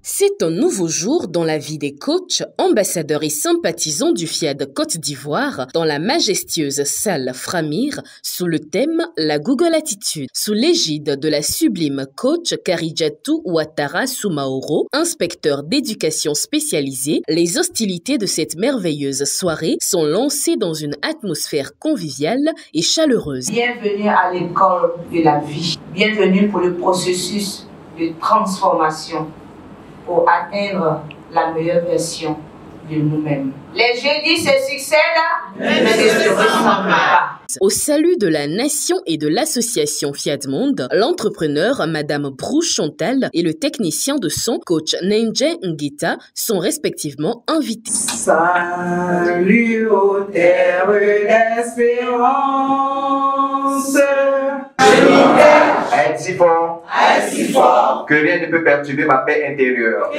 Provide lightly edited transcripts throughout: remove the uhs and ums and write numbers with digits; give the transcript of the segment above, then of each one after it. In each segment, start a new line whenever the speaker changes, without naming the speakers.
C'est un nouveau jour dans la vie des coachs, ambassadeurs et sympathisants du FIAD Côte d'Ivoire dans la majestueuse salle Framir sous le thème La Google Attitude. Sous l'égide de la sublime coach Karidjatou Ouattara Soumaoro, inspecteur d'éducation spécialisée, les hostilités de cette merveilleuse soirée sont lancées dans une atmosphère conviviale et chaleureuse.
Bienvenue à l'école de la vie. Bienvenue pour le processus de transformation, pour atteindre la meilleure version de nous-mêmes. Les jeudis se succèdent, mais ne se ressemblent pas.
Au salut de la nation et de l'association Fiat Monde, l'entrepreneur Madame Brou Chantal et le technicien de son coach Nenje Ngita sont respectivement invités.
Salut aux terres d'espérance.
À être si fort, que rien ne peut perturber ma paix intérieure.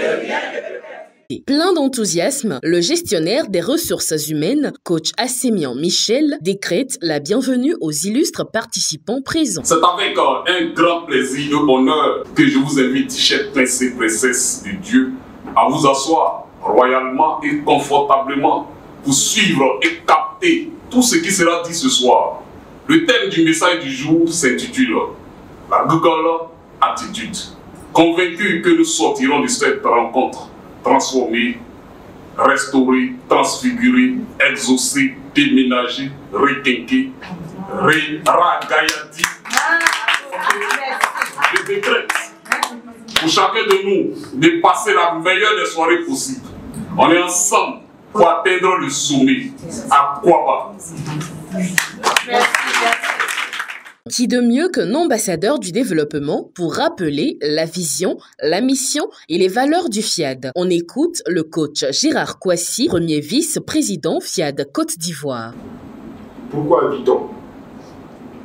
Plein d'enthousiasme, le gestionnaire des ressources humaines, coach Assémian Michel, décrète la bienvenue aux illustres participants présents.
C'est avec un grand plaisir et honneur que je vous invite, chers princes et princesses de Dieu, à vous asseoir royalement et confortablement pour suivre et capter tout ce qui sera dit ce soir. Le thème du message du jour s'intitule La Google Attitude. Convaincu que nous sortirons de cette rencontre transformés, restaurés, transfigurés, exaucés, déménagés, requinqués, ragailladis. Je décrète pour chacun de nous de passer la meilleure des soirées possibles. On est ensemble pour atteindre le sommet à Kouaba.
Qui de mieux qu'un ambassadeur du développement pour rappeler la vision, la mission et les valeurs du FIAD. On écoute le coach Gérard Kouassi, premier vice-président FIAD Côte d'Ivoire.
Pourquoi vit-on?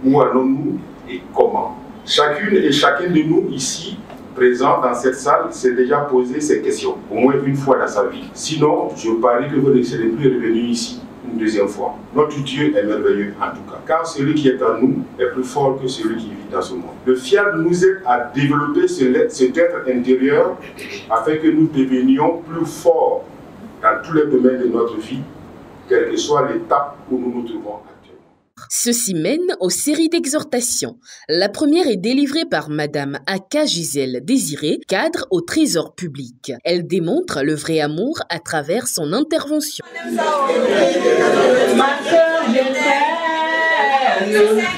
Où allons-nous et comment? Chacune et chacun de nous ici, présents dans cette salle, s'est déjà posé ces questions, au moins une fois dans sa vie. Sinon, je parie que vous ne serez plus revenu ici une deuxième fois. Notre Dieu est merveilleux en tout cas, car celui qui est en nous est plus fort que celui qui vit dans ce monde. Le FIAD nous aide à développer cet être intérieur afin que nous devenions plus forts dans tous les domaines de notre vie, quelle que soit l'étape où nous nous trouvons actuellement.
Ceci mène aux séries d'exhortations. La première est délivrée par Madame Aka Gisèle Désiré, cadre au Trésor public. Elle démontre le vrai amour à travers son intervention.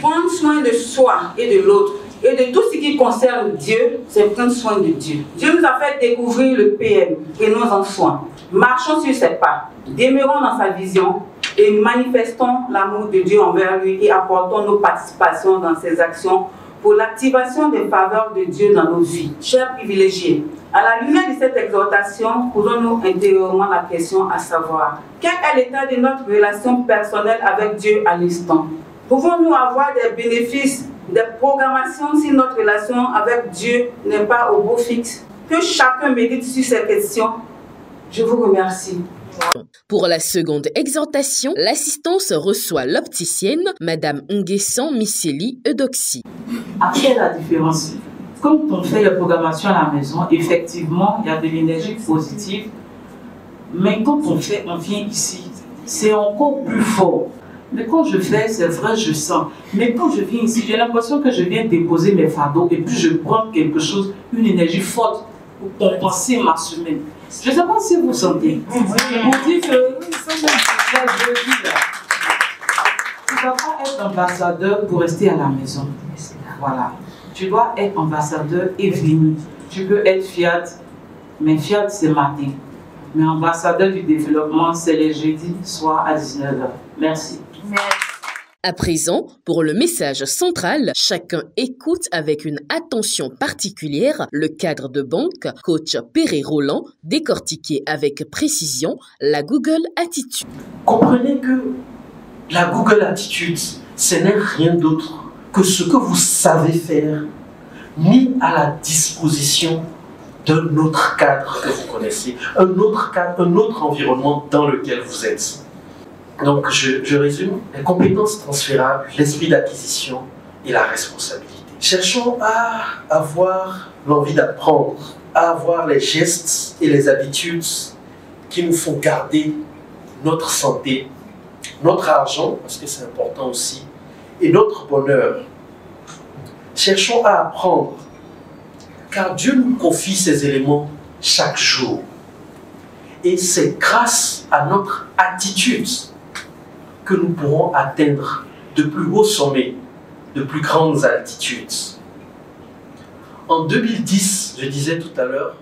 Prendre soin de soi et de l'autre et de tout ce qui concerne Dieu, c'est prendre soin de Dieu. Dieu nous a fait découvrir le PM et nos enfants. Marchons sur ses pas, demeurons dans sa vision et manifestons l'amour de Dieu envers lui et apportons nos participations dans ses actions pour l'activation des faveurs de Dieu dans nos vies. Chers privilégiés, à la lumière de cette exhortation, posons-nous intérieurement la question à savoir, quel est l'état de notre relation personnelle avec Dieu à l'instant? Pouvons-nous avoir des bénéfices, des programmations si notre relation avec Dieu n'est pas au beau fixe? Que chacun médite sur ces questions. Je vous remercie.
Pour la seconde exhortation, l'assistance reçoit l'opticienne Madame Nguessan Misseli Eudoxie.
Quelle est la différence? Quand on fait la programmation à la maison, effectivement, il y a de l'énergie positive, mais quand on vient ici, c'est encore plus fort. Mais quand je fais, c'est vrai, je sens. Mais quand je viens ici, j'ai l'impression que je viens déposer mes fardeaux et puis je prends quelque chose, une énergie forte pour compenser ma semaine. Je ne sais pas si vous sentez. Vous dites que tu ne dois pas être ambassadeur pour rester à la maison. Voilà. Tu dois être ambassadeur et venir. Tu peux être FIAD, mais FIAD c'est matin. Mais ambassadeur du développement, c'est les jeudis, soir à 19h. Merci.
À présent, pour le message central, chacun écoute avec une attention particulière le cadre de banque, coach Perret Roland, décortiqué avec précision la Google Attitude.
Comprenez que la Google Attitude, ce n'est rien d'autre que ce que vous savez faire, mis à la disposition d'un autre cadre que vous connaissez, un autre cadre, un autre environnement dans lequel vous êtes. Donc, je résume, les compétences transférables, l'esprit d'acquisition, et la responsabilité. Cherchons à avoir l'envie d'apprendre, à avoir les gestes et les habitudes qui nous font garder notre santé, notre argent, parce que c'est important aussi, et notre bonheur. Cherchons à apprendre, car Dieu nous confie ces éléments chaque jour. Et c'est grâce à notre attitude que nous pourrons atteindre de plus hauts sommets, de plus grandes altitudes. En 2010, je disais tout à l'heure,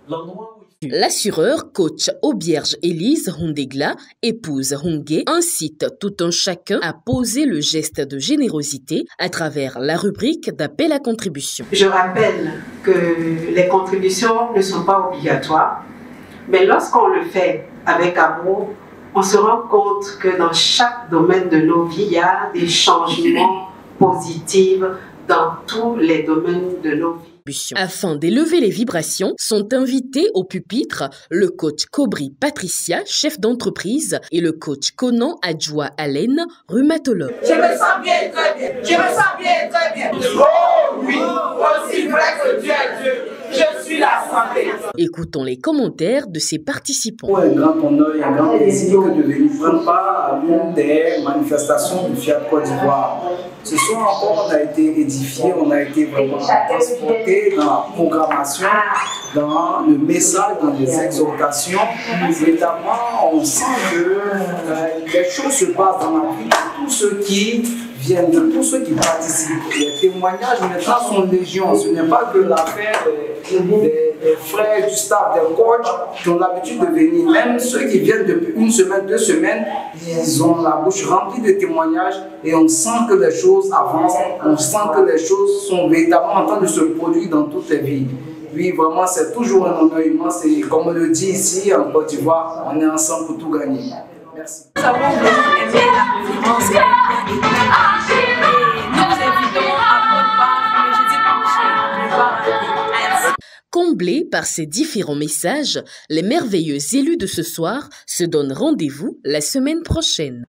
l'endroit où
l'assureur coach Aubierge Élise Hondegla, épouse Hongé, incite tout un chacun à poser le geste de générosité à travers la rubrique d'appel à contribution.
Je rappelle que les contributions ne sont pas obligatoires, mais lorsqu'on le fait avec amour, on se rend compte que dans chaque domaine de nos vies, il y a des changements positifs dans tous les domaines de nos vies.
Afin d'élever les vibrations, sont invités au pupitre le coach Cobry Patricia, chef d'entreprise, et le coach Conan Adjoa Allen, rhumatologue.
Je me sens bien, très bien. Je me sens bien, très bien. Oh oui, aussi vrai que Dieu est Dieu. Je suis la santé.
Écoutons les commentaires de ces participants.
C'est un grand honneur et un grand plaisir que de venir prendre part à l'une des manifestations du Fiat Côte d'Ivoire. Ce soir encore, on a été édifié, on a été vraiment transporté dans la programmation, dans le message, dans les exhortations. Évidemment, on sent que les choses se passent dans la vie de tous ceux qui viennent, de tous ceux qui participent. Les témoignages maintenant sont légion. Ce n'est pas que l'affaire des frères du staff, des coachs qui ont l'habitude de venir. Même ceux qui viennent depuis une semaine, 2 semaines, ils ont la bouche remplie de témoignages et on sent que les choses avancent, on sent que les choses sont véritablement en train de se produire dans toutes les vies. Oui, vraiment, c'est toujours un honneur immense et comme on le dit ici en Côte d'Ivoire, on est ensemble pour tout gagner. Merci.
Nous avons vraiment aimé la conférence qui a bien été et nous vous invitons à prendre part le jeudi prochain.
Comblés par ces différents messages, les merveilleux élus de ce soir se donnent rendez-vous la semaine prochaine.